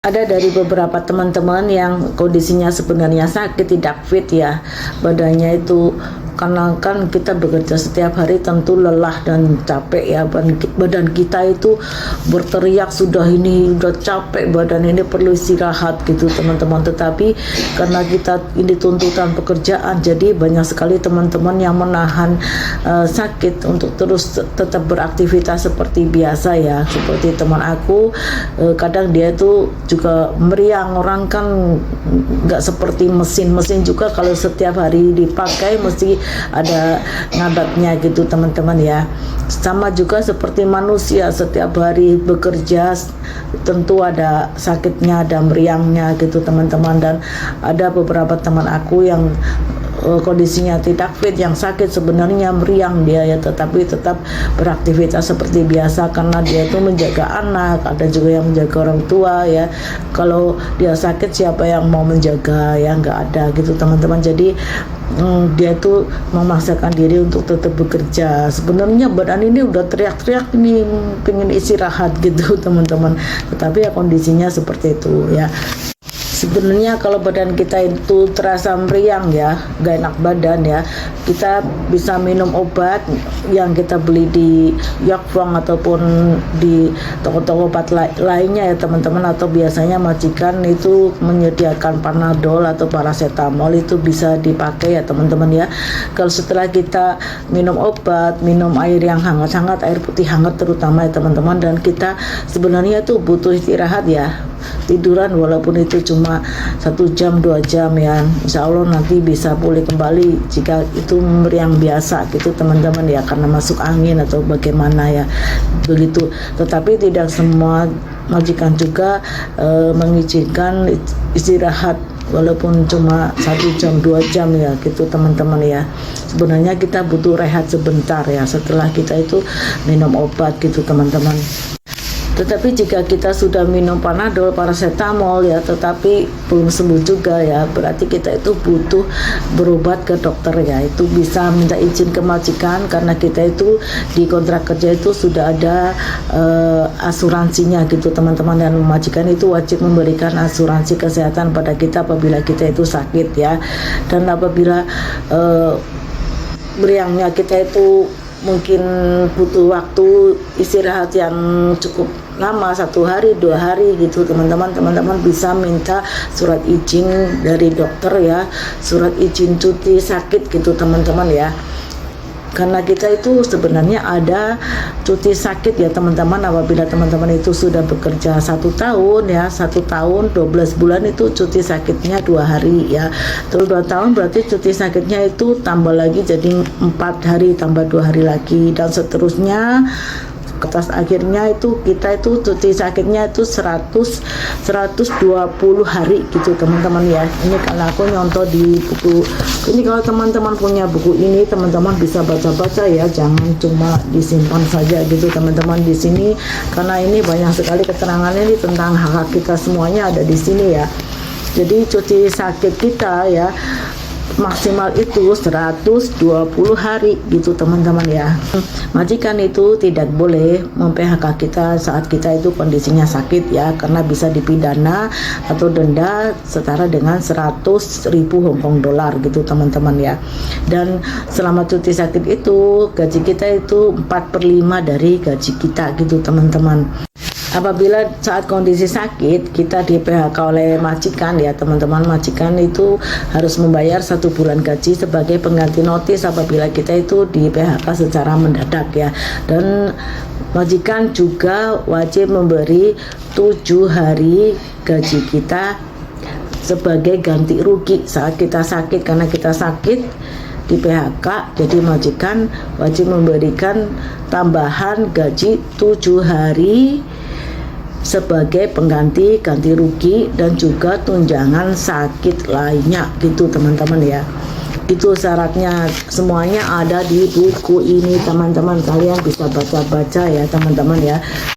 Ada dari beberapa teman-teman yang kondisinya sebenarnya sakit, tidak fit ya, badannya itu karena kan kita bekerja setiap hari tentu lelah dan capek ya, badan kita itu berteriak sudah capek, badan ini perlu istirahat gitu teman-teman. Tetapi karena kita ini tuntutan pekerjaan, jadi banyak sekali teman-teman yang menahan sakit untuk terus tetap beraktivitas seperti biasa ya. Seperti teman aku, kadang dia itu juga meriang, orang kan nggak seperti mesin juga, kalau setiap hari dipakai mesti ada ngabatnya gitu teman-teman ya. Sama juga seperti manusia, setiap hari bekerja tentu ada sakitnya, ada meriangnya gitu teman-teman. Dan ada beberapa teman aku yang kondisinya tidak fit, yang sakit sebenarnya meriang dia ya, tetapi tetap beraktivitas seperti biasa karena dia itu menjaga anak, ada juga yang menjaga orang tua ya. Kalau dia sakit siapa yang mau menjaga ya, nggak ada gitu teman-teman. Jadi dia itu memaksakan diri untuk tetap bekerja. Sebenarnya badan ini udah teriak-teriak nih pengen istirahat gitu teman-teman, tetapi ya kondisinya seperti itu ya. Sebenarnya kalau badan kita itu terasa meriang ya, gak enak badan ya, kita bisa minum obat yang kita beli di Yokfong ataupun di toko-toko obat lainnya ya teman-teman. Atau biasanya majikan itu menyediakan Panadol atau paracetamol, itu bisa dipakai ya teman-teman ya. Kalau setelah kita minum obat, minum air yang hangat-hangat, air putih hangat terutama ya teman-teman. Dan kita sebenarnya itu butuh istirahat ya, tiduran walaupun itu cuma 1 jam 2 jam ya, insya Allah nanti bisa pulih kembali jika itu meriang biasa gitu teman-teman ya, karena masuk angin atau bagaimana ya begitu. Tetapi tidak semua majikan juga mengizinkan istirahat walaupun cuma 1 jam 2 jam ya gitu teman-teman ya. Sebenarnya kita butuh rehat sebentar ya setelah kita itu minum obat gitu teman-teman. Tetapi jika kita sudah minum Panadol, paracetamol ya, tetapi belum sembuh juga ya, berarti kita itu butuh berobat ke dokter ya. Itu bisa minta izin ke majikan, karena kita itu di kontrak kerja itu sudah ada asuransinya gitu teman-teman. Dan majikan itu wajib memberikan asuransi kesehatan pada kita apabila kita itu sakit ya. Dan apabila meriangnya kita itu mungkin butuh waktu istirahat yang cukup lama, 1 hari 2 hari gitu teman-teman bisa minta surat izin dari dokter ya, surat izin cuti sakit gitu teman-teman ya. Karena kita itu sebenarnya ada cuti sakit ya teman-teman, apabila teman-teman itu sudah bekerja 1 tahun ya, 1 tahun 12 bulan itu cuti sakitnya 2 hari ya. Terus 2 tahun berarti cuti sakitnya itu tambah lagi jadi 4 hari tambah 2 hari lagi, dan seterusnya. Atas akhirnya itu kita itu cuti sakitnya itu 120 hari gitu teman-teman ya. Ini kalau aku nyontoh di buku ini, kalau teman-teman punya buku ini teman-teman bisa baca-baca ya, jangan cuma disimpan saja gitu teman-teman di sini, karena ini banyak sekali keterangannya ini tentang hak kita, semuanya ada di sini ya. Jadi cuti sakit kita ya maksimal itu 120 hari gitu teman-teman ya. Majikan itu tidak boleh mem-PHK kita saat kita itu kondisinya sakit ya, karena bisa dipidana atau denda setara dengan 100.000 Hong Kong dolar gitu teman-teman ya. Dan selama cuti sakit itu gaji kita itu 4/5 dari gaji kita gitu teman-teman. Apabila saat kondisi sakit kita di PHK oleh majikan ya teman-teman, majikan itu harus membayar 1 bulan gaji sebagai pengganti notis apabila kita itu di PHK secara mendadak ya. Dan majikan juga wajib memberi 7 hari gaji kita sebagai ganti rugi saat kita sakit, karena kita sakit di PHK, jadi majikan wajib memberikan tambahan gaji 7 hari sebagai pengganti ganti rugi dan juga tunjangan sakit lainnya gitu teman-teman ya. Itu syaratnya, semuanya ada di buku ini teman-teman, kalian bisa baca-baca ya teman-teman ya.